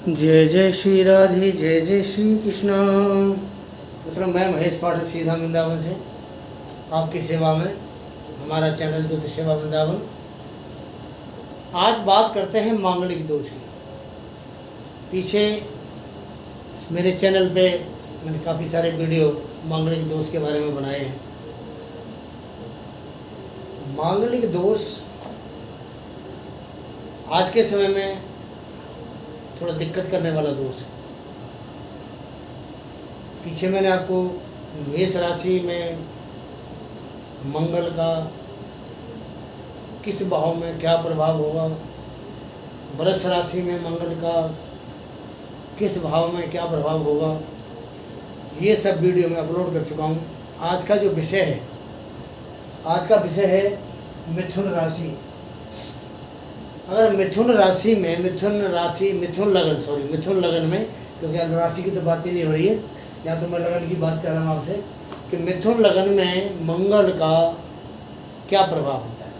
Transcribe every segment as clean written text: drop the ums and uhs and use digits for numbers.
जय जय श्री राधे, जय जय श्री कृष्णा। मित्रों, मैं महेश पाठक सीधा वृंदावन से आपकी सेवा में, हमारा चैनल ज्योति सेवा वृंदावन। आज बात करते हैं मांगलिक दोष की। पीछे मेरे चैनल पे मैंने काफ़ी सारे वीडियो मांगलिक दोष के बारे में बनाए हैं। मांगलिक दोष आज के समय में थोड़ा दिक्कत करने वाला दोष है। पीछे मैंने आपको मेष राशि में मंगल का किस भाव में क्या प्रभाव होगा, वृष राशि में मंगल का किस भाव में क्या प्रभाव होगा, ये सब वीडियो मैं अपलोड कर चुका हूँ। आज का जो विषय है, आज का विषय है मिथुन राशि। अगर मिथुन लगन में, क्योंकि आज राशि की तो बात ही नहीं हो रही है, या तो मैं लगन की बात कर रहा हूँ आपसे कि मिथुन लगन में मंगल का क्या प्रभाव होता है।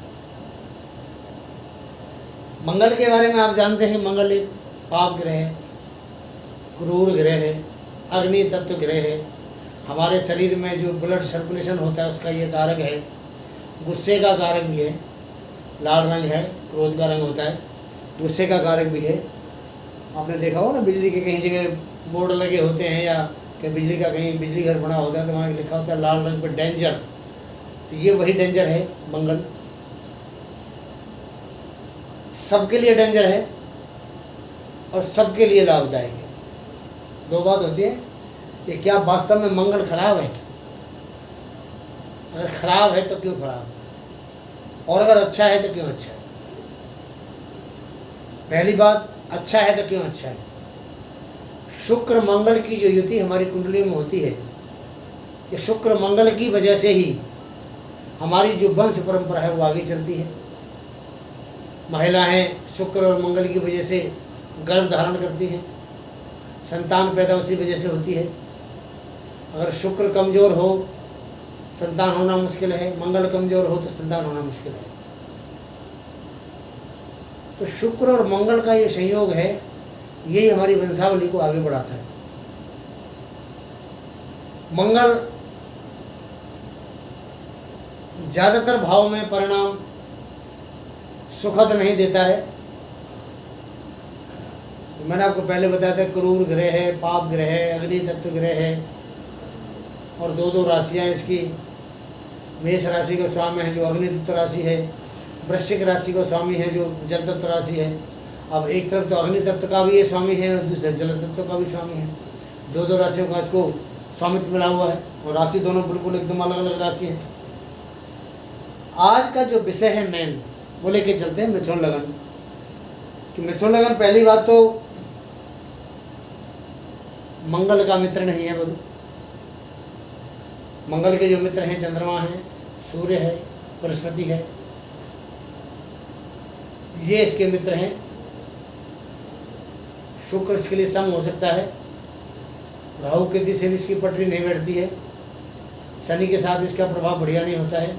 मंगल के बारे में आप जानते हैं, मंगल एक पाप ग्रह है, क्रूर ग्रह है, अग्नि तत्व ग्रह है। हमारे शरीर में जो ब्लड सर्कुलेशन होता है उसका ये कारक है। गुस्से का कारक भी है, लाल रंग है, क्रोध का रंग होता है, गुस्से का कारक भी है। आपने देखा हो ना, बिजली के कहीं जगह बोर्ड लगे होते हैं, या कि बिजली का कहीं बिजली घर बना होता है तो वहाँ लिखा होता है लाल रंग पर डेंजर। तो ये वही डेंजर है मंगल। सबके लिए डेंजर है और सबके लिए लाभदायक है। दो बात होती है कि क्या वास्तव में मंगल खराब है? अगर खराब है तो क्यों खराब है, और अगर अच्छा है तो क्यों अच्छा है। पहली बात, अच्छा है तो क्यों अच्छा है। शुक्र मंगल की जो युति हमारी कुंडली में होती है, कि शुक्र मंगल की वजह से ही हमारी जो वंश परंपरा है वो आगे चलती है। महिलाएं शुक्र और मंगल की वजह से गर्भ धारण करती हैं, संतान पैदा उसी वजह से होती है। अगर शुक्र कमज़ोर हो संतान होना मुश्किल है, मंगल कमज़ोर हो तो संतान होना मुश्किल है। तो शुक्र और मंगल का ये संयोग है, यही हमारी वंशावली को आगे बढ़ाता है। मंगल ज़्यादातर भाव में परिणाम सुखद नहीं देता है। तो मैंने आपको पहले बताया था, क्रूर ग्रह है, पाप ग्रह है, अग्नि तत्व ग्रह है, और दो राशियां इसकी। मेष राशि का स्वामी है जो अग्नि तत्व राशि है, वृश्चिक राशि का स्वामी है जो जल तत्व राशि है। अब एक तरफ तो अग्नि तत्व का भी ये स्वामी है और दूसरे जल तत्व का भी स्वामी है। दो राशियों का इसको स्वामित्व मिला हुआ है, और राशि दोनों बिल्कुल एकदम अलग अलग राशि है। आज का जो विषय है मेन, वो लेके चलते हैं मिथुन लगन। कि मिथुन लगन, पहली बात तो मंगल का मित्र नहीं है। बोलो, मंगल के जो मित्र हैं चंद्रमा है, सूर्य है, बृहस्पति है, ये इसके मित्र हैं। शुक्र इसके लिए सम हो सकता है, राहु केतु से भी इसकी पटरी नहीं बैठती है, शनि के साथ इसका प्रभाव बढ़िया नहीं होता है।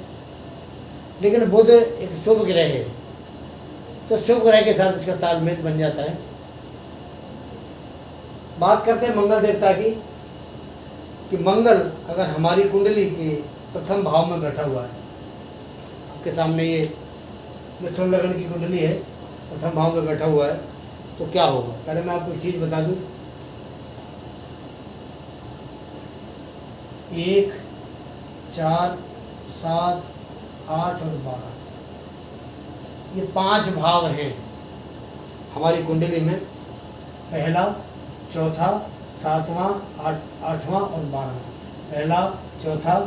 लेकिन बुध एक शुभ ग्रह है, तो शुभ ग्रह के साथ इसका तालमेल बन जाता है। बात करते हैं मंगल देवता की, कि मंगल अगर हमारी कुंडली के प्रथम भाव में बैठा हुआ है, आपके सामने ये मिथुन लगन की कुंडली है, प्रथम भाव में बैठा हुआ है, तो क्या होगा। पहले मैं आपको एक चीज़ बता दूं, 1, 4, 7, 8 और 12, ये 5 भाव हैं हमारी कुंडली में। पहला, चौथा, 7वां, 8वां और 12वां। पहला, चौथा,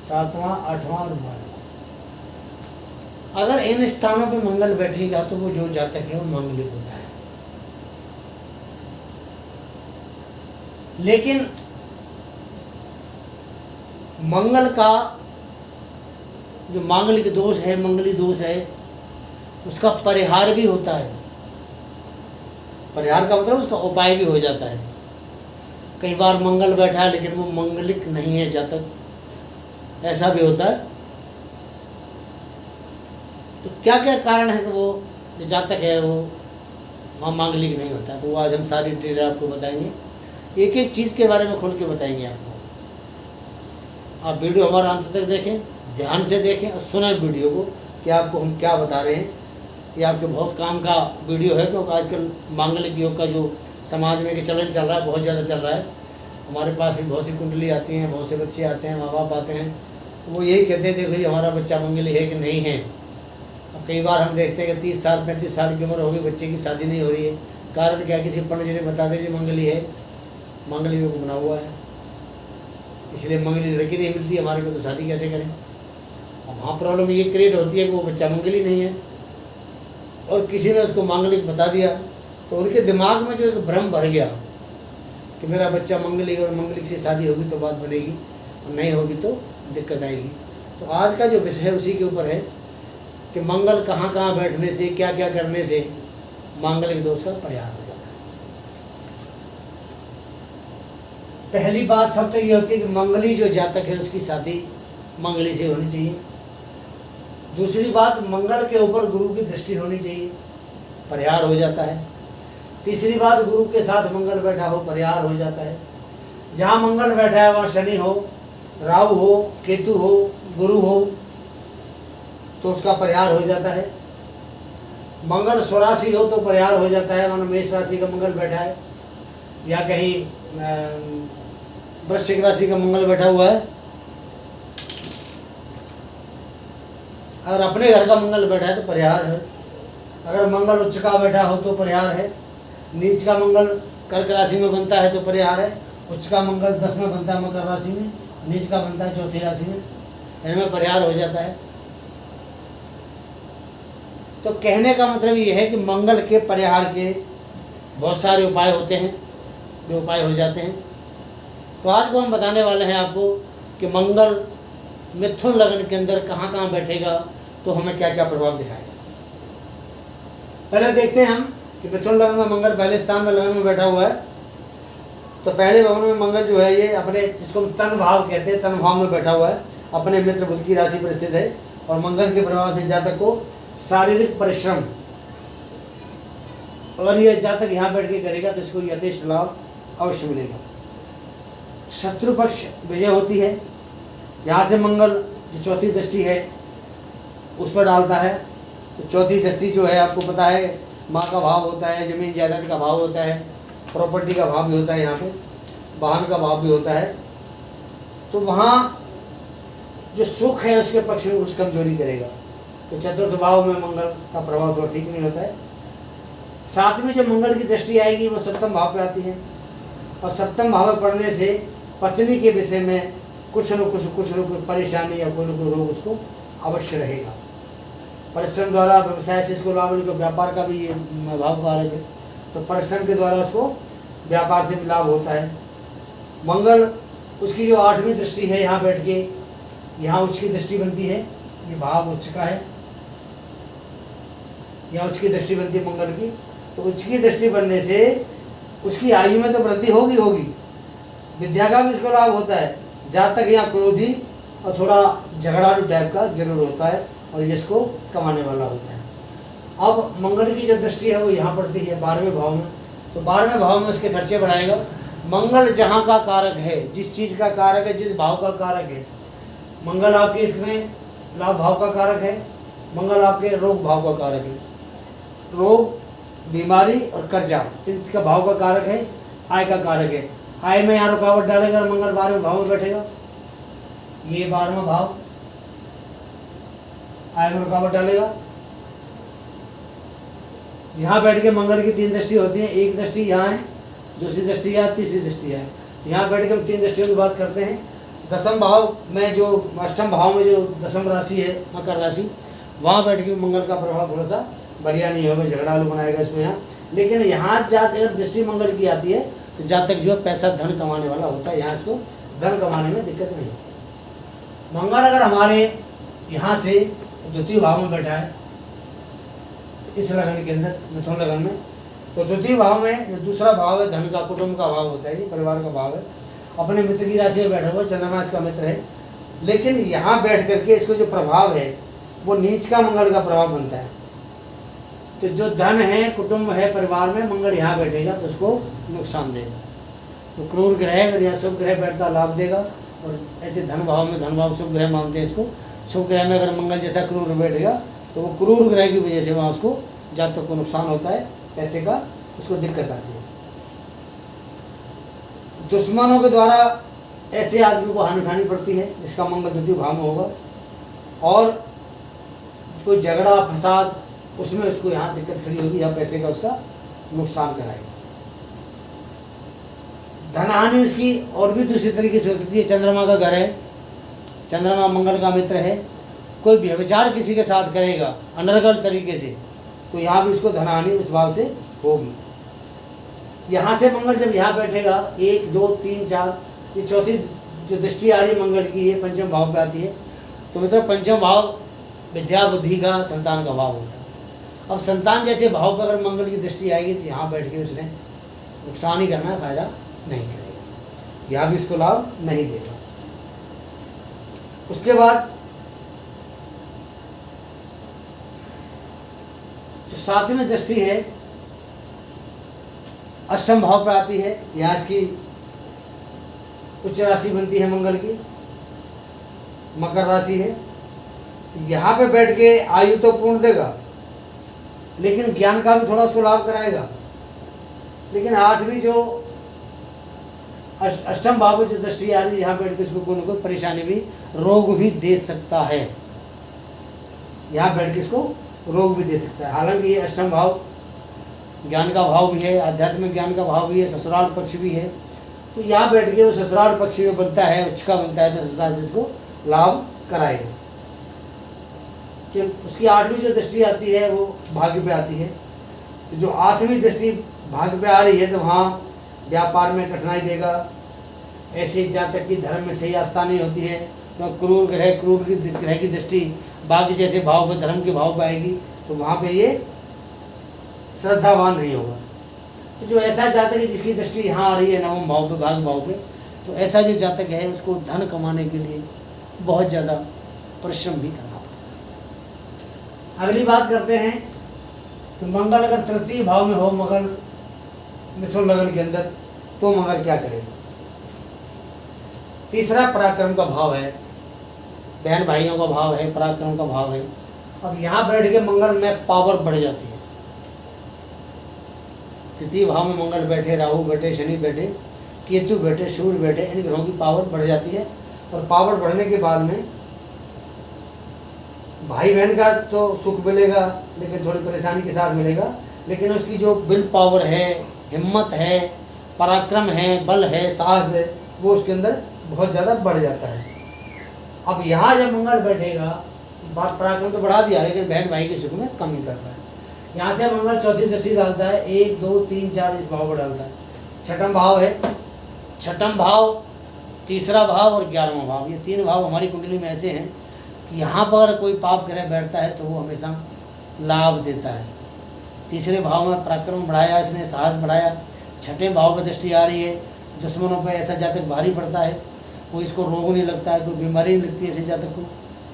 7वां, 8वां और 12वां। अगर इन स्थानों पे मंगल बैठेगा तो वो जो जातक है वो मांगलिक होता है। लेकिन मंगल का जो मांगलिक दोष है, मंगली दोष है, उसका परिहार भी होता है। परिहार का मतलब उसका उपाय भी हो जाता है। कई बार मंगल बैठा है लेकिन वो मंगलिक नहीं है जातक, ऐसा भी होता है। तो क्या क्या कारण है कि वो जो जातक है वो वहाँ मांगलिक नहीं होता। तो वो आज हम सारी डिटेल आपको बताएंगे, एक एक चीज़ के बारे में खुल के बताएंगे आपको। आप वीडियो हमारा अंत तक देखें, ध्यान से देखें और सुनें वीडियो को कि आपको हम क्या बता रहे हैं। ये आपके बहुत काम का वीडियो है, क्योंकि आजकल मांगलिक योग का जो समाज में चलन चल रहा है, बहुत ज़्यादा चल रहा है। हमारे पास भी बहुत सी कुंडली आती हैं, बहुत से बच्चे आते हैं, माँ बाप आते हैं, वो यही कहते हैं देखो जी हमारा बच्चा मंगली है कि नहीं है। अब कई बार हम देखते हैं कि 30 साल 35 साल की उम्र हो गई, बच्चे की शादी नहीं हो रही है। कारण क्या, किसी पंडित जी ने बता दें जी मंगली है, मंगली योग बना हुआ है, इसलिए मंगली लड़की नहीं मिलती हमारे को, तो शादी कैसे करें। अब वहाँ प्रॉब्लम ये क्रिएट होती है कि वो बच्चा मंगली नहीं है और किसी ने उसको मांगलिक बता दिया, तो उनके दिमाग में जो एक भ्रम भर गया कि मेरा बच्चा मंगलिक और मंगलिक से शादी होगी तो बात बनेगी, और नहीं होगी तो दिक्कत आएगी। तो आज का जो विषय है उसी के ऊपर है कि मंगल कहाँ कहाँ बैठने से, क्या क्या करने से मांगलिक दोष का परिहार हो जाता है। पहली बात सब तो ये होती है कि मंगली जो जातक है उसकी शादी मंगली से होनी चाहिए। दूसरी बात, मंगल के ऊपर गुरु की दृष्टि होनी चाहिए, परिहार हो जाता है। तीसरी बात, गुरु के साथ मंगल बैठा हो, परिहार हो जाता है। जहाँ मंगल बैठा है वहाँ शनि हो, राहु हो, केतु हो, गुरु हो, तो उसका परिहार हो जाता है। मंगल स्वराशि हो तो परिहार हो जाता है, मानो मेष राशि का मंगल बैठा है या कहीं वृश्चिक राशि का मंगल बैठा हुआ है, अगर अपने घर का मंगल बैठा है तो परिहार है। अगर मंगल उच्च का बैठा हो तो परिहार है। नीच का मंगल कर्क राशि में बनता है तो परिहार है। उच्च का मंगल 10 में बनता है मकर राशि में, नीच का बनता है चौथी राशि में, इनमें परिहार हो जाता है। तो कहने का मतलब ये है कि मंगल के परिहार के बहुत सारे उपाय होते हैं, जो उपाय हो जाते हैं। तो आज को हम बताने वाले हैं आपको कि मंगल मिथुन लग्न के अंदर कहाँ कहाँ बैठेगा तो हमें क्या क्या प्रभाव दिखाएगा। पहले देखते हैं हम कि मिथुन लग्न में मंगल पहले स्थान में लग्न में बैठा हुआ है। तो पहले भवन में मंगल जो है ये अपने, जिसको हम तन भाव कहते हैं, तन भाव में बैठा हुआ है, अपने मित्र बुध की राशि पर स्थित है। और मंगल के प्रभाव से जातक को शारीरिक परिश्रम, अगर यह जातक यहाँ बैठ के करेगा तो इसको यथेष्ट लाभ अवश्य मिलेगा। शत्रु पक्ष विजय होती है। यहाँ से मंगल जो चौथी दृष्टि है उस पर डालता है। तो चौथी दृष्टि जो है आपको पता है माँ का भाव होता है, जमीन जायदाद का भाव होता है, प्रॉपर्टी का भाव भी होता है, यहाँ पे वाहन का भाव भी होता है। तो वहाँ जो सुख है उसके पक्ष में कुछ कमजोरी करेगा। तो चतुर्थ भाव में मंगल का प्रभाव थोड़ा ठीक नहीं होता है। साथ में जो मंगल की दृष्टि आएगी वो सप्तम भाव पे आती है, और सप्तम भाव में पड़ने से पत्नी के विषय में कुछ न कुछ परेशानी या कोई न कोई रोग उसको अवश्य रहेगा। परिश्रम द्वारा व्यवसाय से इसको लाभ, व्यापार का भी ये भाव कारक है, तो परिश्रम के द्वारा उसको व्यापार से भी लाभ होता है। मंगल उसकी जो 8वीं दृष्टि है यहाँ बैठ के, यहाँ उच्च की दृष्टि बनती है, ये भाव उच्च का है, यहाँ उच्च की दृष्टि बनती है मंगल की। तो उच्च की दृष्टि बनने से उसकी आयु में तो वृद्धि होगी, विद्या का भी उसको लाभ होता है। जातक यहाँ क्रोधी और थोड़ा झगड़ालू टाइप का जरूर होता है, और ये इसको कमाने वाला होता है। अब मंगल की जो दृष्टि है वो यहाँ पड़ती है 12वें भाव में। तो 12वें भाव में उसके खर्चे बढ़ाएगा। मंगल जहाँ का कारक है, जिस चीज़ का कारक है, जिस भाव का कारक है, मंगल आपके इसमें लाभ भाव का कारक है, मंगल आपके रोग भाव का कारक है। रोग, बीमारी और कर्जा इनका भाव का कारक है, आय का कारक है। आय में यहाँ रुकावट डालेगा, मंगल 12वें भाव में बैठेगा, ये 12वां भाव आय में रुकावट डालेगा। यहाँ बैठ के मंगल की 3 दृष्टि होती है, एक दृष्टि यहाँ है, दूसरी दृष्टि यहाँ, तीसरी दृष्टि है। यहाँ बैठ के हम 3 दृष्टियों की बात करते हैं। दसम भाव में जो, अष्टम भाव में जो दसम राशि है मकर राशि, वहाँ बैठ के मंगल का प्रभाव थोड़ा सा बढ़िया नहीं होगा, झगड़ालू बनाएगा इसमें यहाँ। लेकिन यहाँ अगर दृष्टि मंगल की आती है तो जातक जो है पैसा धन कमाने वाला होता है, यहाँ इसको धन कमाने में दिक्कत नहीं होती। मंगल अगर हमारे यहाँ से द्वितीय भाव में बैठा है इस लगन के अंदर, मिथुन लगन में, तो द्वितीय भाव में जो दूसरा भाव है धन का, कुटुंब का भाव होता है, ये परिवार का भाव है, अपने मित्र की राशि में बैठा हुआ, चंद्रमा इसका मित्र है। लेकिन यहाँ बैठ करके इसको जो प्रभाव है वो नीच का मंगल का प्रभाव बनता है। तो जो धन है, कुटुंब है, परिवार में मंगल यहाँ बैठेगा तो उसको नुकसान देगा। तो क्रूर ग्रह अगर यहाँ शुभ ग्रह बैठता लाभ देगा, और ऐसे धन भाव में, धन भाव शुभ ग्रह मानते हैं इसको, शुभ ग्रह में अगर मंगल जैसा क्रूर बैठेगा तो वो क्रूर ग्रह की वजह से वहाँ उसको जातक को नुकसान होता है, पैसे का उसको दिक्कत आती है। दुश्मनों के द्वारा ऐसे आदमी को हानि उठानी पड़ती है जिसका मंगल द्वितीय भाव में होगा, और कोई झगड़ा फसाद उसमें उसको यहाँ दिक्कत खड़ी होगी, यहाँ पैसे का उसका नुकसान कराएगा। धन हानि उसकी और भी दूसरी तरीके से हो सकती है। चंद्रमा का घर है, चंद्रमा मंगल का मित्र है, कोई व्यभिचार किसी के साथ करेगा अनर्गल तरीके से, तो यहाँ भी उसको धन हानि उस भाव से होगी। यहाँ से मंगल जब यहाँ बैठेगा 1 2 3 4, ये चौथी जो दृष्टि आ रही है मंगल की, ये पंचम भाव पे आती है। तो मतलब पंचम भाव विद्या बुद्धि का, संतान का भाव होता है। अब संतान जैसे भाव पर अगर मंगल की दृष्टि आएगी तो यहाँ बैठ के उसने नुकसान ही करना है, फायदा नहीं करेगा, यहाँ भी इसको लाभ नहीं देगा। उसके बाद जो सातवीं दृष्टि है अष्टम भाव पर आती है, यहाँ इसकी उच्च राशि बनती है मंगल की, मकर राशि है। तो यहाँ पे बैठ के आयु तो पूर्ण देगा, लेकिन ज्ञान का भी थोड़ा उसको लाभ कराएगा। लेकिन आठवीं जो अष्टम भाव में जो दृष्टि आ रही है, यहाँ बैठ के इसको कोई ना कोई परेशानी भी, रोग भी दे सकता है, यहाँ बैठ के इसको रोग भी दे सकता है। हालांकि ये अष्टम भाव ज्ञान का भाव भी है, आध्यात्मिक ज्ञान का भाव भी है, ससुराल पक्ष भी है। तो यहाँ बैठ के वो ससुराल पक्ष में बनता है, उच्च का बनता है, तो ससुराल से इसको लाभ कराएगा। कि उसकी आठवीं जो दृष्टि आती है वो भाग्य पे आती है। तो जो आठवीं दृष्टि भाग्य पे आ रही है तो वहाँ व्यापार में कठिनाई देगा। ऐसे जातक की धर्म में सही आस्था नहीं होती है, तो क्रूर ग्रह की दृष्टि भाग्य जैसे भाव पर, धर्म के भाव पर आएगी, तो वहाँ पे ये श्रद्धावान नहीं होगा। तो जो ऐसा जातक है जिसकी दृष्टि यहाँ आ रही है नवम भाव पे, भाग्य भाव पे, तो ऐसा जो जातक है उसको धन कमाने के लिए बहुत ज़्यादा परिश्रम भी करना पड़ता है। अगली बात करते हैं कि मंगल अगर तृतीय भाव में हो, मंगल मिथुन लगन के अंदर, तो मंगल क्या करेगा। तीसरा पराक्रम का भाव है, बहन भाइयों का भाव है, पराक्रम का भाव है। अब यहाँ बैठ के मंगल में पावर बढ़ जाती है। तृतीय भाव में मंगल बैठे, राहु बैठे, शनि बैठे, केतु बैठे, सूर्य बैठे, इन ग्रहों की पावर बढ़ जाती है। और पावर बढ़ने के बाद में भाई बहन का तो सुख मिलेगा, लेकिन थोड़ी परेशानी के साथ मिलेगा। लेकिन उसकी जो विल पावर है, हिम्मत है, पराक्रम है, बल है, साहस है, वो उसके अंदर बहुत ज़्यादा बढ़ जाता है। अब यहाँ जब मंगल बैठेगा, बात पराक्रम तो बढ़ा दिया, लेकिन बहन भाई के सुख में कमी करता है। यहाँ से मंगल चौथी दृष्टि डालता है, 1 2 3 4 इस भाव पर डालता है। छठम भाव है, छठम भाव, तीसरा भाव और 11वां भाव, ये 3 भाव हमारी कुंडली में ऐसे हैं कि यहाँ पर कोई पाप ग्रह बैठता है तो वो हमेशा लाभ देता है। तीसरे भाव में पराक्रम बढ़ाया इसने, साहस बढ़ाया। छठे भाव पर दृष्टि आ रही है, दुश्मनों पर ऐसा जातक भारी पड़ता है, कोई इसको रोग नहीं लगता है, कोई बीमारी नहीं लगती है ऐसे जातक को,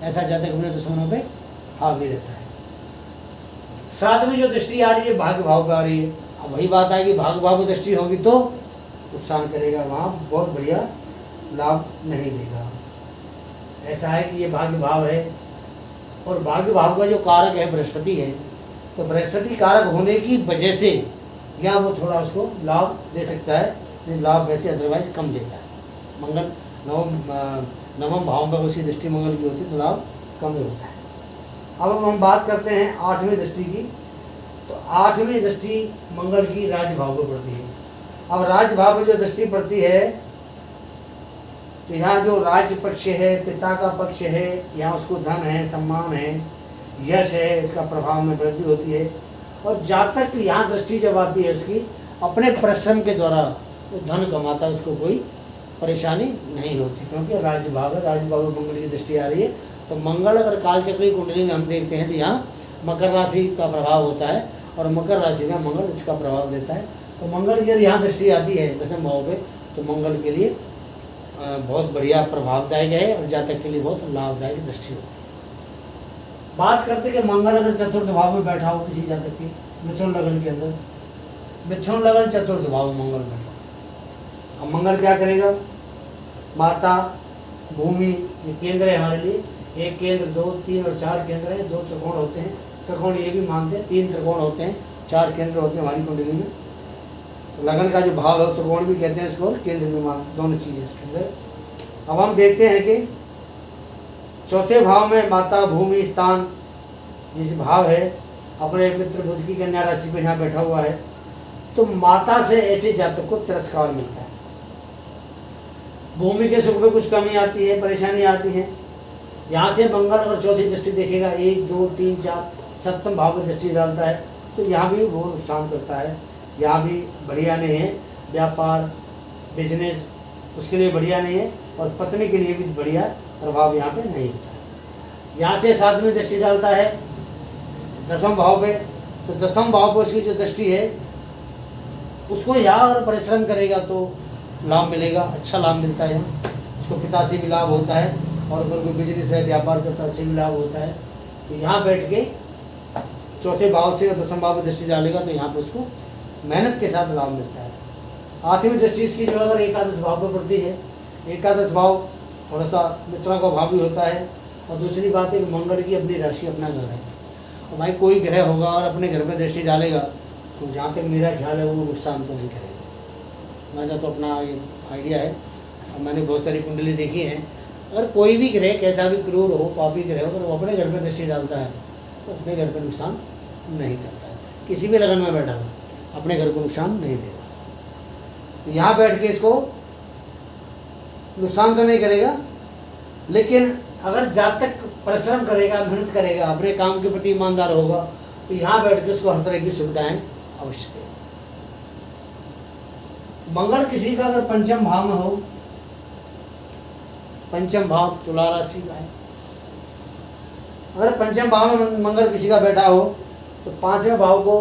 ऐसा जातक अपने दुश्मनों पे हावी रहता है। सातवीं जो दृष्टि आ रही है भाग्य भाव पर आ रही है। अब वही बात है कि भाग्य भाव की दृष्टि होगी तो नुकसान करेगा, वहाँ बहुत बढ़िया लाभ नहीं देगा। ऐसा है कि ये भाग्य भाव है, और भाग्य भाव का जो कारक है बृहस्पति है, तो बृहस्पति कारक होने की वजह से यहाँ वो थोड़ा उसको लाभ दे सकता है, लेकिन लाभ वैसे अदरवाइज कम देता है। मंगल नवम भाव में उसकी दृष्टि मंगल की होती है तो लाभ कम ही होता है। अब हम बात करते हैं आठवीं दृष्टि की। तो आठवीं दृष्टि मंगल की राज भाव पर पड़ती है। अब राज भाव पर जो दृष्टि पड़ती है, तो यहाँ जो राज्य पक्ष है, पिता का पक्ष है, यहाँ उसको धन है, सम्मान है, यश है, इसका प्रभाव में वृद्धि होती है। और जातक यहाँ दृष्टि जब आती है उसकी, अपने परिश्रम के द्वारा वो धन कमाता है, उसको कोई परेशानी नहीं होती, क्योंकि राज्य भाव है, राज्य भाव में मंगल की दृष्टि आ रही है। तो मंगल अगर कालचक्री कुंडली में हम देखते हैं तो यहाँ मकर राशि का प्रभाव होता है, और मकर राशि में मंगल उसका प्रभाव देता है। तो मंगल की यदि यहाँ दृष्टि आती है दसम भाव पे, तो मंगल के लिए बहुत बढ़िया प्रभावदायक है, और जातक के लिए बहुत लाभदायक दृष्टि होती है। बात करते कि मंगल अगर चतुर्थ भाव में बैठा हो किसी जातक के, मिथुन लगन के अंदर, मिथुन लगन चतुर्थ भाव में मंगल बैठा, अब मंगल क्या करेगा, माता भूमि ये केंद्र है हमारे लिए, एक केंद्र, 2, 3 और 4 केंद्र है, 2 त्रिकोण होते हैं, त्रिकोण ये भी मानते हैं, 3 त्रिकोण होते हैं, 4 केंद्र होते हैं हमारी कुंडली में। तो लगन का जो भाव है त्रिकोण भी कहते हैं इसको, और केंद्र भी मानते, दोनों चीज़ें इसके अंदर। अब हम देखते हैं कि चौथे भाव में माता भूमि स्थान जिस भाव है, अपने मित्र बुध की कन्या राशि पे यहाँ बैठा हुआ है, तो माता से ऐसे जातक को तिरस्कार मिलता है, भूमि के सुख में कुछ कमी आती है, परेशानी आती है। यहाँ से मंगल और चौथी दृष्टि देखेगा, 1, 2, 3, 4 सप्तम भाव में दृष्टि डालता है, तो यहाँ भी वो नुकसान करता है, यहाँ भी बढ़िया नहीं है, व्यापार बिजनेस उसके लिए बढ़िया नहीं है, और पत्नी के लिए भी बढ़िया प्रभाव यहाँ पे नहीं होता है। यहाँ से 7वीं दृष्टि डालता है 10वें भाव पे, तो 10वें भाव पर उसकी जो दृष्टि है उसको यहाँ अगर परिश्रम करेगा तो लाभ मिलेगा, अच्छा लाभ मिलता है, उसको पिता से भी लाभ होता है, और अगर कोई बिजनेस है व्यापार करता है उससे भी लाभ होता है। तो यहाँ बैठ के चौथे भाव से 10वें भाव में दृष्टि डालेगा तो यहाँ पर उसको मेहनत के साथ लाभ मिलता है। 8वीं दृष्टि इसकी जो अगर एकादश भाव पर पड़ती है, एकादश भाव थोड़ा सा मित्रों का भाव भी होता है, और दूसरी बात है कि मंगल की अपनी राशि अपना घर है, और भाई कोई ग्रह होगा और अपने घर में दृष्टि डालेगा तो जहाँ तक मेरा ख्याल है वो नुकसान तो नहीं करेगा। मेरा तो अपना आइडिया है, और मैंने बहुत सारी कुंडली देखी हैं, अगर कोई भी ग्रह कैसा भी क्रूर हो, पापी ग्रह हो, अगर वो अपने घर में दृष्टि डालता है तो अपने घर पर नुकसान नहीं करता है, किसी भी लगन में बैठा हो अपने घर को नुकसान नहीं देगा। तो यहाँ बैठ के इसको नुकसान तो नहीं करेगा, लेकिन अगर जातक परिश्रम करेगा, मेहनत करेगा, अपने काम के प्रति ईमानदार होगा, तो यहाँ बैठ के उसको हर तरह की सुविधाएं अवश्य देगा। मंगल किसी का अगर पंचम भाव में हो, पंचम भाव तुला राशि का है, अगर पंचम भाव में मंगल किसी का बैठा हो तो 5वें भाव को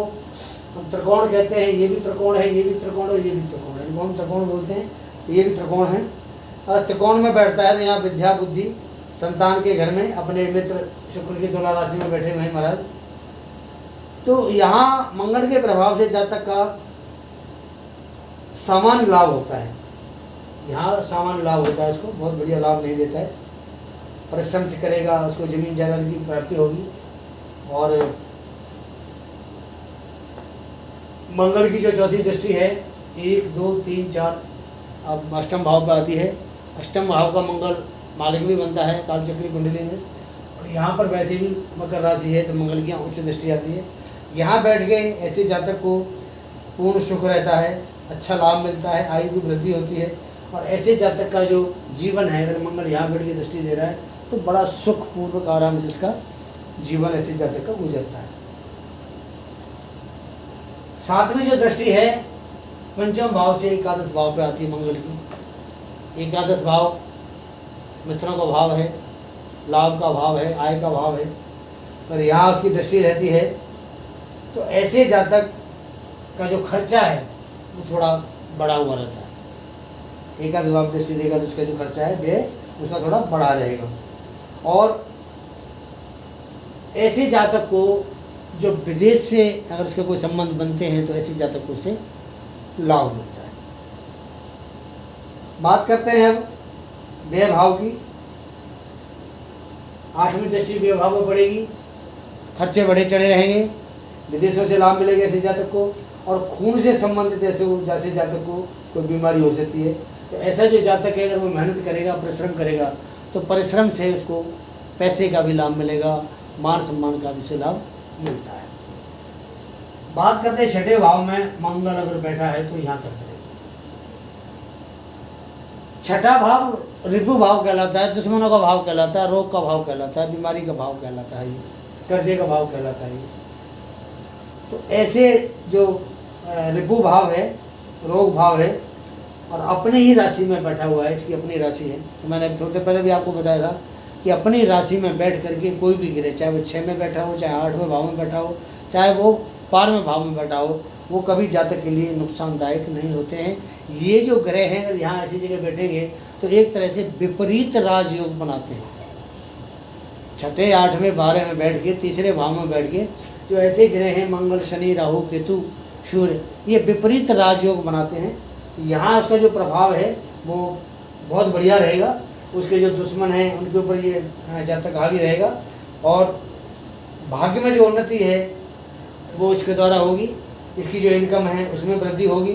हम त्रिकोण कहते हैं, ये भी त्रिकोण है, ये भी त्रिकोण है, ये भी त्रिकोण है, इनको हम त्रिकोण बोलते हैं, ये भी त्रिकोण है। अगर त्रिकोण में बैठता है तो यहाँ विद्या बुद्धि संतान के घर में अपने मित्र शुक्र की तुला राशि में बैठे हुए हैं महाराज। तो यहाँ मंगल के प्रभाव से जातक का सामान्य लाभ होता है, यहाँ सामान्य लाभ होता है, उसको बहुत बढ़िया लाभ नहीं देता है, परिश्रम से करेगा उसको जमीन जायदाद की प्राप्ति होगी। और मंगल की जो चौथी दृष्टि है 1, 2, 3, 4 अब अष्टम भाव पर आती है, अष्टम भाव का मंगल मालिक भी बनता है कालचक्री कुंडली में, और यहाँ पर वैसे भी मकर राशि है तो मंगल की उच्च दृष्टि आती है। यहाँ बैठ के ऐसे जातक को पूर्ण सुख रहता है, अच्छा लाभ मिलता है, आयु की वृद्धि होती है, और ऐसे जातक का जो जीवन है अगर मंगल यहाँ बैठ के दृष्टि दे रहा है तो बड़ा सुखपूर्वक आराम से उसका जीवन ऐसे जातक का गुजरता है। 7वीं जो दृष्टि है पंचम भाव से एकादश भाव पे आती है मंगल की। एकादश भाव मित्रों का भाव है, लाभ का भाव है, आय का भाव है, पर यहाँ उसकी दृष्टि रहती है तो ऐसे जातक का जो खर्चा है वो थोड़ा बढ़ा हुआ रहता है। एकादश भाव दृष्टि देगा तो उसका जो खर्चा है व्यय उसका थोड़ा बढ़ा रहेगा। और ऐसे जातक को जो विदेश से अगर उसके कोई संबंध बनते हैं तो ऐसे जातक को उससे लाभ मिलता है। बात करते हैं अब व्यय भाव की। 8वीं दृष्टि व्यय भाव में पड़ेगी, खर्चे बढ़े चढ़े रहेंगे, विदेशों से लाभ मिलेगा ऐसे जातक को, और खून से संबंधित जैसे जातक को कोई बीमारी हो सकती है। तो ऐसा जो जातक है अगर वो मेहनत करेगा, परिश्रम करेगा तो परिश्रम से उसको पैसे का भी लाभ मिलेगा, मान सम्मान का भी उसे लाभ मिलता है। बात करते हैं 6ठे भाव में मंगल अगर बैठा है तो यहाँ करते हैं। 6ठा भाव रिपु भाव कहलाता है, दुश्मनों का भाव कहलाता है, रोग का भाव कहलाता है, बीमारी का भाव कहलाता है, कर्जे का भाव कहलाता है। तो ऐसे जो रिपु भाव है, रोग भाव है, और अपनी ही राशि में बैठा हुआ है, इसकी अपनी राशि है। तो मैंने थोड़ी देर पहले भी आपको बताया था कि अपनी राशि में बैठ करके कोई भी गिरे, चाहे वो 6 में बैठा हो, चाहे 8वें भाव में बैठा हो, चाहे वो 12वें भाव में बैठा हो, वो कभी जातक के लिए नुकसानदायक नहीं होते हैं। ये जो ग्रह हैं अगर यहाँ ऐसी जगह बैठेंगे तो एक तरह से विपरीत राजयोग बनाते हैं। छठे, 8वें, 12वें में बैठ के, तीसरे भाव में बैठ के जो ऐसे ग्रह हैं मंगल, शनि, राहु, केतु, सूर्य, ये विपरीत राजयोग बनाते हैं। यहाँ उसका जो प्रभाव है वो बहुत बढ़िया रहेगा। उसके जो दुश्मन हैं उनके ऊपर ये जातक हावी रहेगा, और भाग्य में जो उन्नति है वो इसके द्वारा होगी। इसकी जो इनकम है उसमें वृद्धि होगी,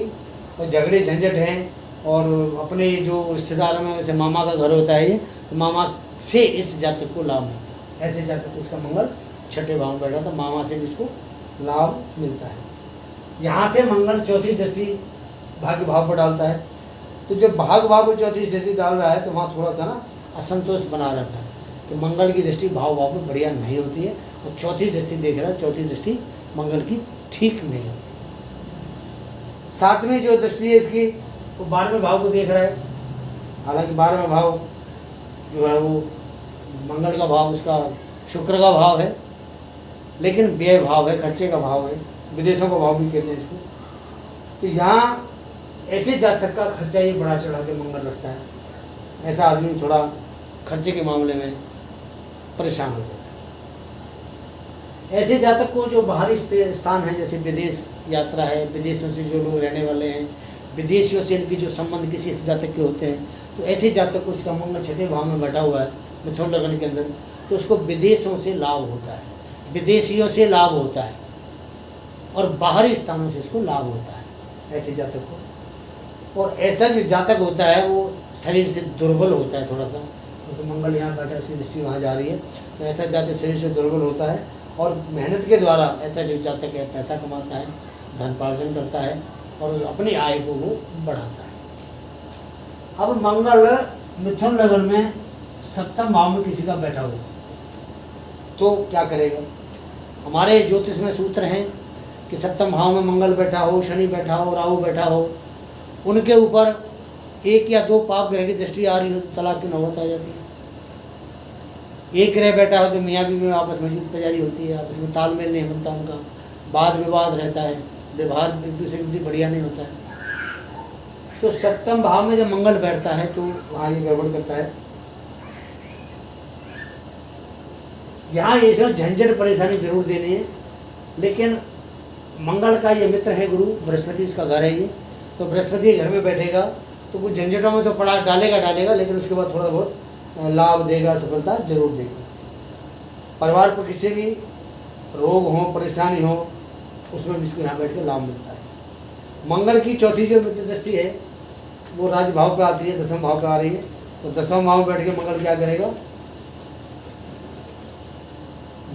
और झगड़े झंझट हैं, और अपने जो रिश्तेदारों में जैसे मामा का घर होता है ये, तो मामा से इस जातक को लाभ मिलता है। ऐसे जातक को इसका मंगल छठे भाव में बैठा तो मामा से भी इसको लाभ मिलता है। यहाँ से मंगल चौथी दृष्टि भाग्य भाव पर डालता है, तो जब भाग भाव को चौथी दृष्टि डाल रहा है तो वहाँ थोड़ा सा ना असंतोष बना रहता है कि मंगल की दृष्टि भाव भाव में बढ़िया नहीं होती है, और चौथी दृष्टि देख रहा है, चौथी दृष्टि मंगल की ठीक नहीं होती। सातवीं जो दृष्टि है इसकी वो 12वें भाव को देख रहा है। हालांकि 12वां भाव जो है वो मंगल का भाव, उसका शुक्र का भाव है, लेकिन व्यय भाव है, खर्चे का भाव है, विदेशों का भाव भी कहते हैं इसको। तो यहाँ ऐसे जातक का खर्चा ही बढ़ा चढ़ा के मंगल रखता है। ऐसा आदमी थोड़ा खर्चे के मामले में परेशान हो जाता है। ऐसे जातक को जो बाहरी स्थान है, जैसे विदेश यात्रा है, विदेशों से जो लोग रहने वाले हैं, विदेशियों से इनकी जो संबंध किसी ऐसे जातक के होते हैं, तो ऐसे जातक को इसका मंगल छठे भाव में बैठा हुआ है मिथुन लग्न के अंदर, तो उसको विदेशों से लाभ होता है, विदेशियों से लाभ होता है, और बाहरी स्थानों से उसको लाभ होता है ऐसे जातक को। और ऐसा जो जातक होता है वो शरीर से दुर्बल होता है थोड़ा सा, क्योंकि तो मंगल यहाँ बैठा, उसकी दृष्टि वहाँ जा रही है, तो ऐसा जातक शरीर से दुर्बल होता है, और मेहनत के द्वारा ऐसा जो जातक है पैसा कमाता है, धनपार्जन करता है, और अपनी आय को वो बढ़ाता है। अब मंगल मिथुन लग्न में सप्तम भाव में किसी का बैठा हुआ तो क्या करेगा? हमारे ज्योतिष में सूत्र हैं कि सप्तम भाव में मंगल बैठा हो, शनि बैठा हो, राहु बैठा हो, उनके ऊपर 1 या 2 पाप ग्रह की दृष्टि आ रही हो तो तलाक की नौबत आ जाती है। एक ग्रह बैठा हो तो मियाँ बीवी में आपस में जुद पजारी होती है, आपस में तालमेल नहीं बनता, उनका वाद विवाद रहता है, व्यवहार एक दूसरे के प्रति बढ़िया नहीं होता है। तो सप्तम भाव में जब मंगल बैठता है तो वहाँ ये गड़बड़ करता है। यहाँ ये सब झंझट परेशानी जरूर देनी है, लेकिन मंगल का ये मित्र है गुरु, बृहस्पति उसका घर है ये, तो बृहस्पति घर में बैठेगा तो कुछ झंझटों में तो पड़ा डालेगा, लेकिन उसके बाद थोड़ा बहुत लाभ देगा, सफलता जरूर देगा। परिवार पर किसी भी रोग हो, परेशानी हो, उसमें भी इसको यहाँ बैठ के लाभ मिलता है। मंगल की चौथी जो मित्र दृष्टि है वो राज भाव पे आती है, 10वें भाव पे आ रही है, तो 10वें भाव में बैठ के मंगल क्या करेगा?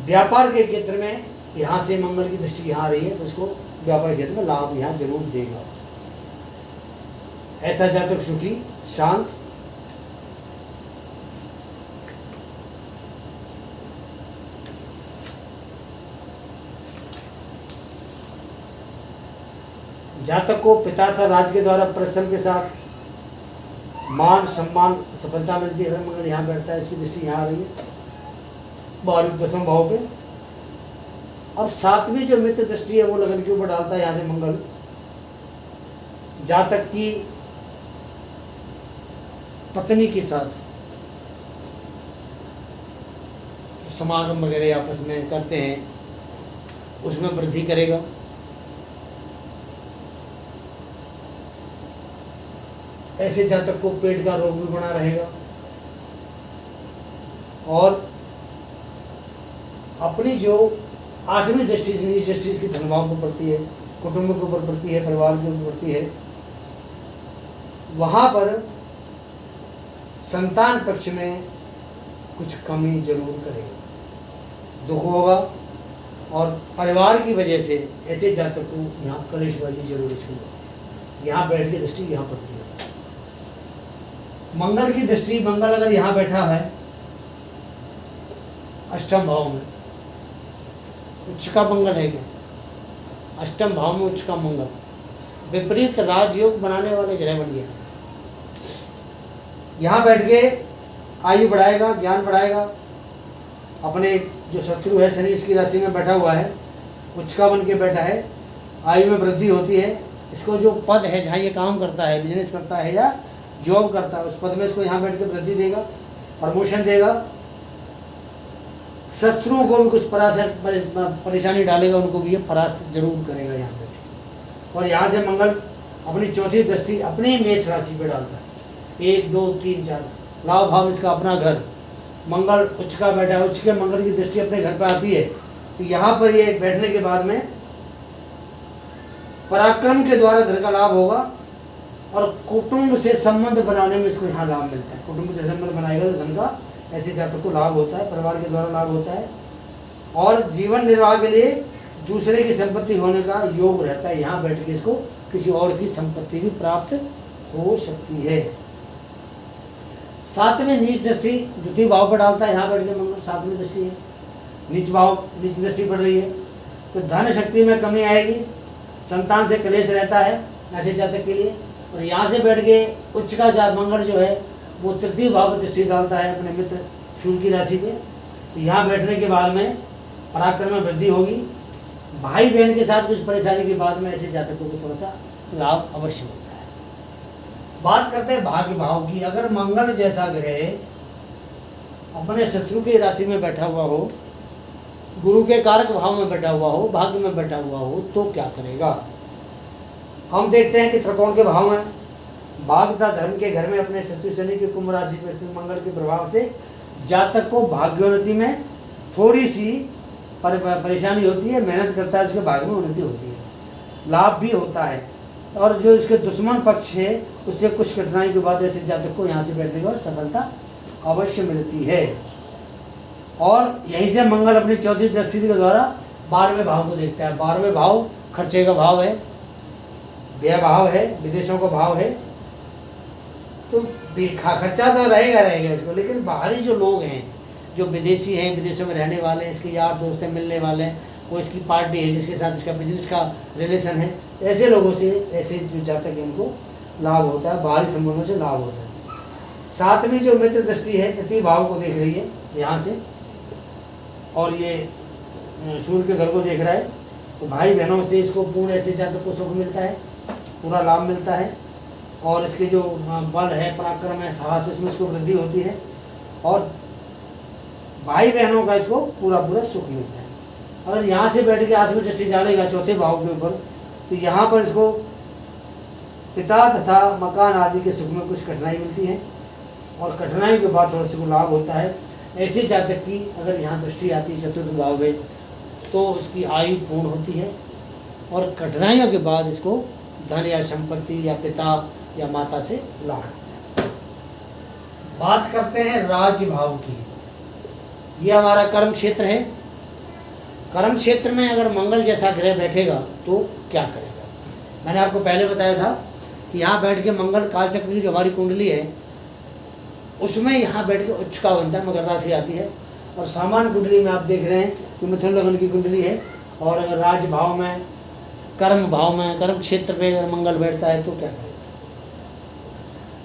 व्यापार के क्षेत्र में यहाँ से मंगल की दृष्टि यहाँ आ रही है, तो उसको व्यापार के क्षेत्र में लाभ यहाँ जरूर देगा। ऐसा जातक सुखी, शांत, जातक को पिता तथा राज के द्वारा परिश्रम के साथ मान सम्मान सफलता मिलती है। मंगल यहाँ बैठता है, इसकी दृष्टि यहाँ आ रही है 10वें भाव पे। और 7वीं जो मित्र दृष्टि है वो लगन के ऊपर डालता है यहाँ से मंगल। जातक की पत्नी के साथ समागम वगैरह आपस में करते हैं, उसमें वृद्धि करेगा। ऐसे जातक को पेट का रोग भी बना रहेगा, और अपनी जो 8वीं दृष्टि नीच दृष्टि इसकी धनभाव को पड़ती है, कुटुंब के ऊपर पड़ती है, परिवार के ऊपर पड़ती है, वहाँ पर संतान पक्ष में कुछ कमी जरूर करेगा, दुख होगा, और परिवार की वजह से ऐसे जातक को यहाँ कलेशबाजी जरूर इसकी होती है। यहाँ बैठ के दृष्टि यहाँ पड़ती है। मंगल की दृष्टि, मंगल अगर यहाँ बैठा है 8वें भाव में, उच्च का मंगल है क्या? 8वें भाव में उच्च का मंगल विपरीत राजयोग बनाने वाले ग्रह बन गया। यहाँ बैठ के आयु बढ़ाएगा, ज्ञान बढ़ाएगा। अपने जो शत्रु है शनि इसकी राशि में बैठा हुआ है, उच्च का बन के बैठा है, आयु में वृद्धि होती है। इसको जो पद है जहाँ ये काम करता है, बिजनेस करता है या जॉब करता है, उस पद में इसको यहाँ बैठ के वृद्धि देगा, प्रमोशन देगा। शत्रुओं को भी कुछ परेशानी डालेगा, उनको भी ये परास्त जरूर करेगा यहाँ पे। और यहाँ से मंगल अपनी चौथी दृष्टि अपनी मेष राशि पे डालता है। 1 2 3 4 लाभ भाव इसका अपना घर, मंगल उच्च का बैठा है, उच्च के मंगल की दृष्टि अपने घर पर आती है। तो यहाँ पर ये बैठने के बाद में पराक्रम के द्वारा धन का लाभ होगा और कुटुंब से संबंध बनाने में इसको यहाँ लाभ मिलता है। कुटुंब से संबंध बनाएगा तो धन का ऐसे जातक को लाभ होता है, परिवार के द्वारा लाभ होता है और जीवन निर्वाह के लिए दूसरे की संपत्ति होने का योग रहता है। यहाँ बैठ के इसको किसी और की संपत्ति भी प्राप्त हो सकती है। 7वें नीच दृष्टि द्वितीय भाव पर डालता है। यहाँ बैठ के मंगल 7वीं दृष्टि है, नीच दृष्टि पड़ रही है तो धन शक्ति में कमी आएगी, संतान से क्लेश रहता है ऐसे जातक के लिए। और यहाँ से बैठ के उच्च का मंगल जो है वो तृतीय भाव पर दृष्टि डालता है अपने मित्र सूर्य की राशि पे। तो यहाँ बैठने के बाद में पराक्रम में वृद्धि होगी, भाई बहन के साथ कुछ परेशानी के बाद में ऐसे जातकों को थोड़ा सा लाभ अवश्य होता है। बात करते हैं भाग्य भाव की। अगर मंगल जैसा ग्रह अपने शत्रु की राशि में बैठा हुआ हो, गुरु के कारक भाव में बैठा हुआ हो, भाग्य में बैठा हुआ हो तो क्या करेगा। हम देखते हैं कि त्रिकोण के भाव में भाग तथा धर्म के घर में अपने शत्रु शनि के कुंभ राशि पर स्थित मंगल के प्रभाव से जातक को भाग्योन्नति में थोड़ी सी परेशानी होती है, मेहनत करता है उसके भाग्य में उन्नति होती है, लाभ भी होता है। और जो इसके दुश्मन पक्ष है उससे कुछ कठिनाई के बाद ऐसे जातक को यहाँ से बैठने के बाद सफलता अवश्य मिलती है। और यहीं से मंगल अपनी चौथी दृष्टि के द्वारा 12वें भाव को देखता है। 12वें भाव खर्चे का भाव है, व्यय भाव है, विदेशों का भाव है। तो खर्चा तो रहेगा इसको, लेकिन बाहरी जो लोग हैं, जो विदेशी हैं, विदेशों में रहने वाले हैं, इसके यार दोस्त हैं, मिलने वाले हैं, वो इसकी पार्टी है जिसके साथ इसका बिजनेस का रिलेशन है, ऐसे लोगों से ऐसे जो जातक है उनको लाभ होता है, बाहरी संबंधों से लाभ होता है। 7वीं जो मित्र दृष्टि है तृतीय भाव को देख रही है यहाँ से, और ये सूर्य के घर को देख रहा है। तो भाई बहनों से इसको पूर्ण ऐसे जातक को सुख मिलता है, पूरा लाभ मिलता है और इसके जो बल है, पराक्रम है, साहस, इसमें इसको वृद्धि होती है और भाई बहनों का इसको पूरा सुख मिलता है। अगर यहाँ से बैठ के 8वीं दृष्टि डालेगा चौथे भाव के ऊपर तो यहाँ पर इसको पिता तथा मकान आदि के सुख में कुछ कठिनाई मिलती है और कठिनाई के बाद थोड़ा सा लाभ होता है। ऐसे जातक की अगर यहाँ दृष्टि आती है चतुर्थ भाव में तो उसकी आयु पूर्ण होती है और कठिनाइयों के बाद इसको धन या संपत्ति या पिता या माता से लाभ होता है। बात करते हैं राज्य भाव की। ये हमारा कर्म क्षेत्र है। कर्म क्षेत्र में अगर मंगल जैसा ग्रह बैठेगा तो क्या करेगा। मैंने आपको पहले बताया था कि यहाँ बैठ के मंगल कालचक्र की जो हमारी कुंडली है उसमें यहाँ बैठ के उच्च का बनता है, मकर राशि आती है। और सामान्य कुंडली में आप देख रहे हैं कि मिथुन लग्न की कुंडली है और अगर राज भाव में, कर्म भाव में, कर्म क्षेत्र पे अगर मंगल बैठता है तो क्या करेगा।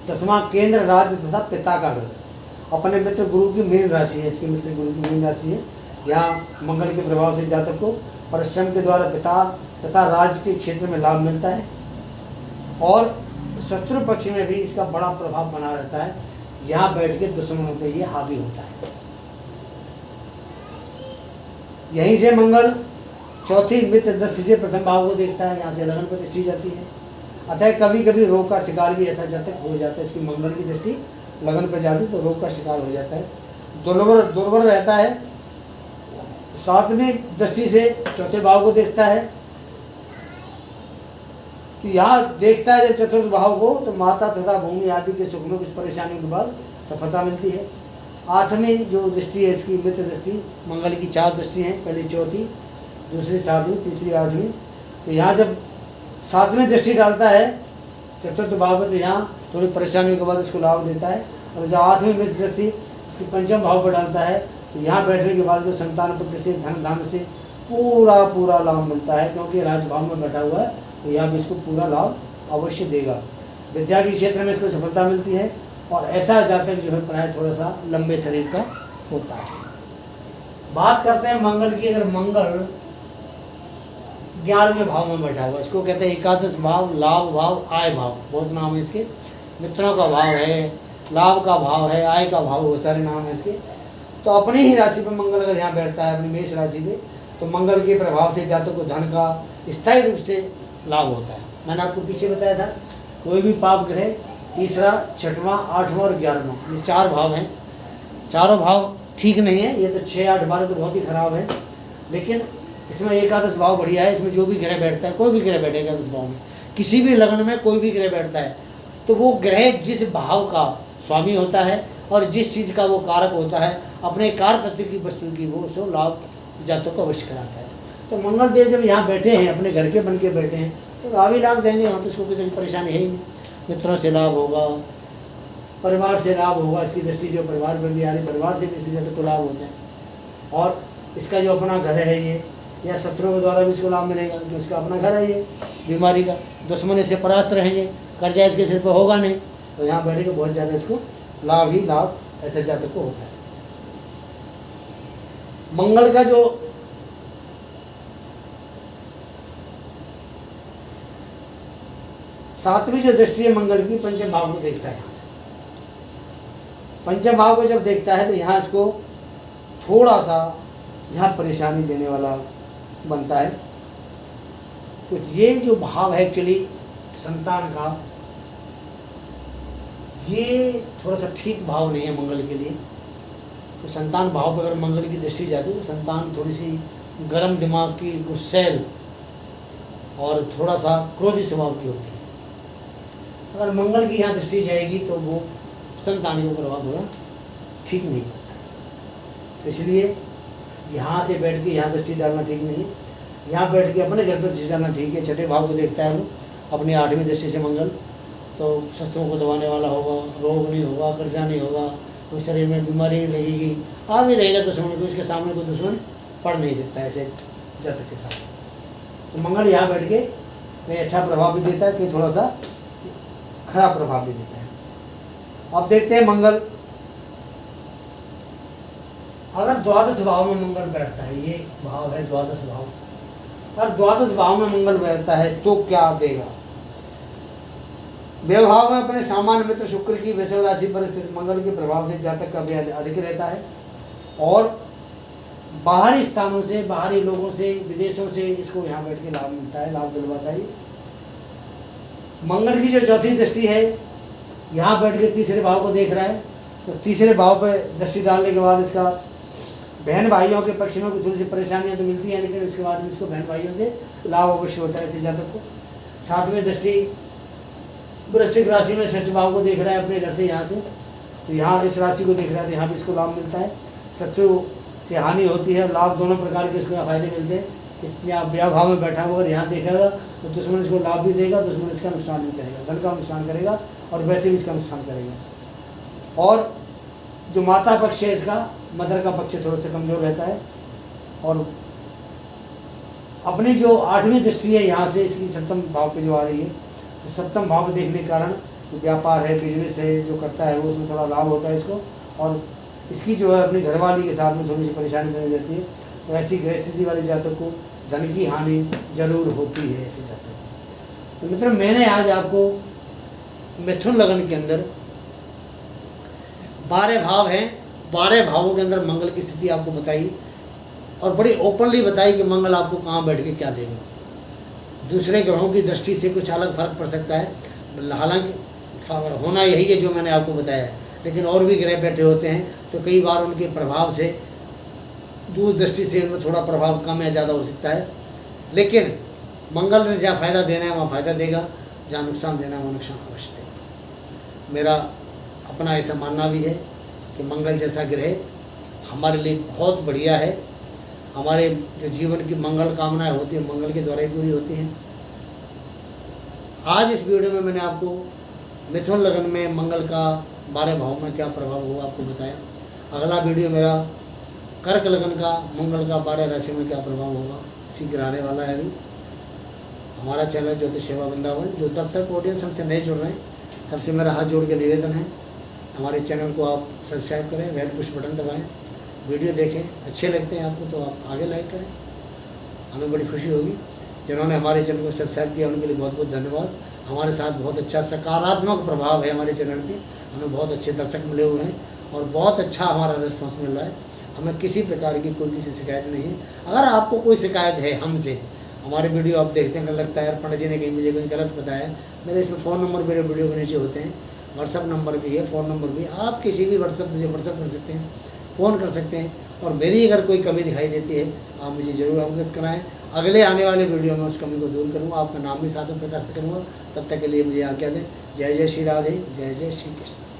10वां केंद्र राज्य तथा पिता का घर, अपने मित्र गुरु की मीन राशि है, इसकी मित्र गुरु की मीन राशि है। यहाँ मंगल के प्रभाव से जातक को परिश्रम के द्वारा पिता तथा राज के क्षेत्र में लाभ मिलता है और शत्रु पक्ष में भी इसका बड़ा प्रभाव बना रहता है। यहाँ बैठ के दुश्मनों पे ये हावी होता है। यहीं से मंगल चौथी मित्र दृष्टि से प्रथम भाव को देखता है, यहाँ से लगन पर दृष्टि जाती है। अतः कभी कभी रोग का शिकार भी ऐसा जातक हो जाता है, इसकी मंगल की दृष्टि लगन पर जाती तो रोग का शिकार हो जाता है, दुर्बल रहता है। 7वीं दृष्टि से चौथे भाव को देखता है तो यहाँ देखता है जब चतुर्थ भाव को तो माता तथा भूमि आदि के सुख में कुछ परेशानी के बाद सफलता मिलती है। 8वीं जो दृष्टि है इसकी मित्र दृष्टि, मंगल की 4 दृष्टि हैं, पहली चौथी, दूसरी 7वीं, तीसरी 8वीं। तो यहाँ जब 7वीं दृष्टि डालता है चतुर्थ भाव में तो यहाँ थोड़ी परेशानी के बाद इसको लाभ देता है। और जो 8वीं मित्र दृष्टि इसकी पंचम भाव पर डालता है तो यहाँ बैठने के बाद जो संतान पुत्र से, धन धान से पूरा लाभ मिलता है, क्योंकि राजभाव में बैठा हुआ है तो यहाँ भी इसको पूरा लाभ अवश्य देगा। विद्या के क्षेत्र में इसको सफलता मिलती है और ऐसा जातक जो है प्राय थोड़ा सा लंबे शरीर का होता है। बात करते हैं मंगल की। अगर मंगल 11वें भाव में बैठा हुआ, इसको कहते हैं एकादश भाव, लाभ भाव, आय भाव, बहुत नाम है इसके। मित्रों का भाव है, लाभ का भाव है, आय का भाव, बहुत सारे नाम है इसके। तो अपनी ही राशि पर मंगल अगर यहाँ बैठता है, अपनी मेष राशि पे, तो मंगल के प्रभाव से जातक को धन का स्थायी रूप से लाभ होता है। मैंने आपको पीछे बताया था, कोई भी पाप ग्रह तीसरा, छठवां, आठवां और 11वां, ये 4 भाव हैं। चारों भाव ठीक नहीं है, ये तो 6, 8, 12 तो बहुत ही खराब है, लेकिन इसमें एकादश भाव बढ़िया है। इसमें जो भी ग्रह बैठता है, कोई भी ग्रह बैठेगा एकादश भाव में, किसी भी लग्न में कोई भी ग्रह बैठता है, तो वो ग्रह जिस भाव का स्वामी होता है और जिस चीज़ का वो कारक होता है, अपने कारक तत्व की वस्तु की वो सो लाभ जातक को अवश्य कराता है। तो मंगल देव जब यहाँ बैठे हैं, अपने घर के बन के बैठे हैं, तो लाभ ही लाभ देंगे। यहाँ तो उसको कोई परेशानी है ही नहीं। मित्रों से लाभ होगा, परिवार से लाभ होगा। इसकी दृष्टि जो परिवार पर भी आ रही, परिवार से भी इससे जातक को लाभ होता है। और इसका जो अपना घर है ये, या शत्रुओं के द्वारा भी इसको लाभ मिलेगा, क्योंकि इसका अपना घर है ये, बीमारी का, दुश्मन से परास्त रहेंगे, कर्जा इसके सिर पर होगा नहीं, तो यहाँ बैठे के बहुत ज़्यादा इसको लाभ ही लाभ ऐसे जातक को होता है। मंगल का जो सातवीं जो दृष्टि है मंगल की, पंचम भाव को देखता है। यहाँ से पंचम भाव को जब देखता है तो यहाँ इसको थोड़ा सा यहाँ परेशानी देने वाला बनता है। तो ये जो भाव है एक्चुअली संतान का, ये थोड़ा सा ठीक भाव नहीं है मंगल के लिए। तो संतान भाव पर अगर मंगल की दृष्टि जाती है तो संतान थोड़ी सी गर्म दिमाग की, गुस्सैल और थोड़ा सा क्रोधी स्वभाव की होती है। अगर मंगल की यहाँ दृष्टि जाएगी तो वो संतान को प्रभाव थोड़ा ठीक नहीं होता है। तो इसलिए यहाँ से बैठ के यहाँ दृष्टि डालना ठीक नहीं है। यहाँ बैठ के अपने घर पर दृष्टि डालना ठीक है। छठे भाव को देखता है वो अपनी 8वीं दृष्टि से मंगल, तो शस्त्रों को दबाने वाला होगा, रोग नहीं होगा, कर्जा नहीं होगा, कोई शरीर में बीमारी नहीं लगेगी, आ भी रहेगा दुश्मन को, इसके सामने कोई दुश्मन पड़ नहीं सकता ऐसे जातक के सामने। तो मंगल यहाँ बैठ के कहीं अच्छा प्रभाव भी देता है, कहीं थोड़ा सा खराब प्रभाव भी देता है। अब देखते हैं मंगल अगर द्वादश भाव में मंगल बैठता है, ये भाव है द्वादश भाव, और द्वादश भाव में मंगल बैठता है तो क्या देगा। व्यवभाव में अपने सामान्य मित्र शुक्र की वृषभ राशि पर स्थित मंगल के प्रभाव से जातक का व्यय अधिक रहता है, और बाहरी स्थानों से, बाहरी लोगों से, विदेशों से इसको यहाँ बैठ के लाभ मिलता है, लाभ दिलवाता है। मंगल की जो चौथी दृष्टि है, यहाँ बैठ के तीसरे भाव को देख रहा है, तो तीसरे भाव पर दृष्टि डालने के बाद इसका बहन भाइयों के पक्ष में कुछ थोड़ी सी परेशानियाँ तो मिलती हैं, लेकिन उसके बाद भी इसको बहन भाइयों से लाभ अवश्य होता है ऐसे जातक को। 7वें दृष्टि वृश्चिक राशि में षष्ठ भाव को देख रहा है अपने घर से यहाँ से, तो यहाँ इस राशि को देख रहा है, तो यहाँ भी इसको लाभ मिलता है। शत्रु से हानि होती है, लाभ दोनों प्रकार के इसको यहाँ फायदे मिलते हैं। इसलिए आप ब्याह भाव में बैठा हुआ अगर यहाँ देखेगा तो दुश्मन इसको लाभ भी देगा, दुश्मन इसका नुकसान भी करेगा, धन का नुकसान करेगा और वैसे भी इसका नुकसान करेगा। और जो माता पक्ष है इसका, मदर का पक्ष थोड़ा सा कमज़ोर रहता है। और अपनी जो 8वीं दृष्टि है यहाँ से इसकी सप्तम भाव पे जो आ रही है, तो सप्तम भाव पे देखने के कारण जो व्यापार है, बिजनेस है, जो करता है वो उसमें थोड़ा लाभ होता है इसको। और इसकी जो है अपनी घरवाली के साथ में थोड़ी सी परेशानी बनी रहती है। तो ऐसी ग्रह स्थिति वाले जातक को धन की हानि जरूर होती है ऐसे जातक को। तो मित्रों, मैंने आज आपको मिथुन लगन के अंदर 12 भाव हैं, 12 भावों के अंदर मंगल की स्थिति आपको बताई और बड़ी ओपनली बताई कि मंगल आपको कहाँ बैठ के क्या देगा। दूसरे ग्रहों की दृष्टि से कुछ अलग फर्क पड़ सकता है, हालांकि होना यही है जो मैंने आपको बताया है, लेकिन और भी ग्रह बैठे होते हैं तो कई बार उनके प्रभाव से दूर दृष्टि से उनमें थोड़ा प्रभाव कम या ज़्यादा हो सकता है। लेकिन मंगल ने जहाँ फ़ायदा देना है वहाँ फ़ायदा देगा, जहाँ नुकसान देना है वहाँ नुकसान अवश्य देगा। मेरा अपना ऐसा मानना भी है कि मंगल जैसा ग्रह हमारे लिए बहुत बढ़िया है। हमारे जो जीवन की मंगल कामनाएं होती हैं मंगल के द्वारा ही पूरी होती हैं। आज इस वीडियो में मैंने आपको मिथुन लगन में मंगल का 12 भाव में क्या प्रभाव होगा आपको बताया। अगला वीडियो मेरा कर्क लगन का मंगल का 12 राशि में क्या प्रभाव होगा शीघ्र आने वाला है। अभी हमारा चैनल ज्योतिष सेवा वृंदावन, जो दर्शक ऑडियंस हमसे नहीं जुड़ रहे हैं, सबसे मेरा हाथ जोड़ के निवेदन है हमारे चैनल को आप सब्सक्राइब करें, बेल पुश बटन दबाएं, वीडियो देखें, अच्छे लगते हैं आपको तो आप आगे लाइक करें, हमें बड़ी खुशी होगी। जिन्होंने हमारे चैनल को सब्सक्राइब किया उनके लिए बहुत बहुत धन्यवाद। हमारे साथ बहुत अच्छा सकारात्मक प्रभाव है हमारे चैनल पे, हमें बहुत अच्छे दर्शक मिले हुए हैं और बहुत अच्छा हमारा रिस्पॉन्स मिल रहा है। हमें किसी प्रकार की कोई किसी शिकायत नहीं है। अगर आपको कोई शिकायत है हमसे, हमारे वीडियो आप देखते हैं, लगता है यार पंडित जी ने कहीं मुझे कोई गलत बताया, मेरे इसमें फ़ोन नंबर मेरे वीडियो के नीचे होते हैं, व्हाट्सअप नंबर भी है, फ़ोन नंबर भी, आप किसी भी मुझे व्हाट्सअप कर सकते हैं, फ़ोन कर सकते हैं। और मेरी अगर कोई कमी दिखाई देती है आप मुझे ज़रूर अवगत कराएं। अगले आने वाले वीडियो में उस कमी को दूर करूँगा, आपका नाम भी साथ में प्रकाशित करूँगा। तब तक के लिए मुझे आज्ञा दें। जय जय श्री राधे, जय जय श्री कृष्ण।